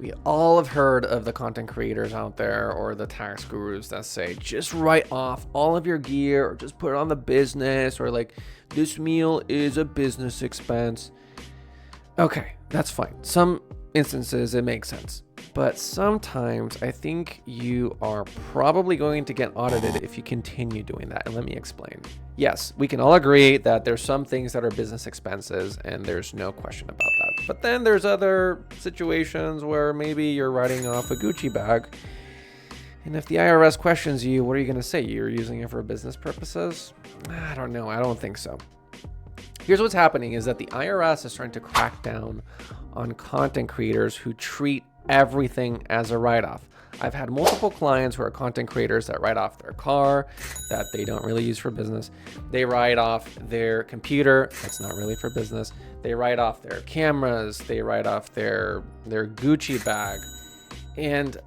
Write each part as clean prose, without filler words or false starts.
We all have heard of the content creators out there or the tax gurus that say, just write off all of your gear or just put it on the business, or like, this meal is a business expense. Okay, that's fine. Some instances it makes sense. But sometimes I think you are probably going to get audited if you continue doing that. And let me explain. Yes, we can all agree that there's some things that are business expenses, and there's no question about that. But then there's other situations where maybe you're writing off a Gucci bag. And if the IRS questions you, what are you going to say? You're using it for business purposes? I don't know. I don't think so. Here's what's happening is that the IRS is trying to crack down on content creators who treat everything as a write-off. I've had multiple clients who are content creators that write off their car that they don't really use for business. They write off their computer that's not really for business. They write off their cameras. They write off their Gucci bag, and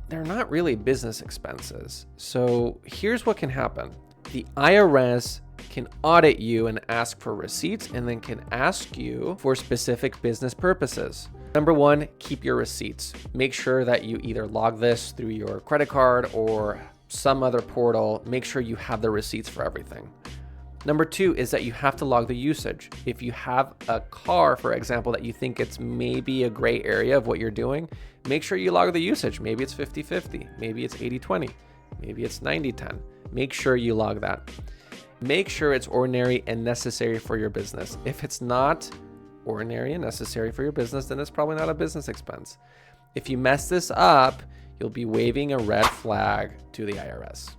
they're not really business expenses. So here's what can happen. The IRS can audit you and ask for receipts, and then can ask you for specific business purposes. Number one, keep your receipts. Make sure that you either log this through your credit card or some other portal. Make sure you have the receipts for everything. Number two is that you have to log the usage. If you have a car, for example, that you think it's maybe a gray area of what you're doing, make sure you log the usage. Maybe it's 50-50, maybe it's 80-20, maybe it's 90-10. Make sure you log that. Make sure it's ordinary and necessary for your business. If it's not ordinary and necessary for your business, then it's probably not a business expense. If you mess this up, you'll be waving a red flag to the IRS.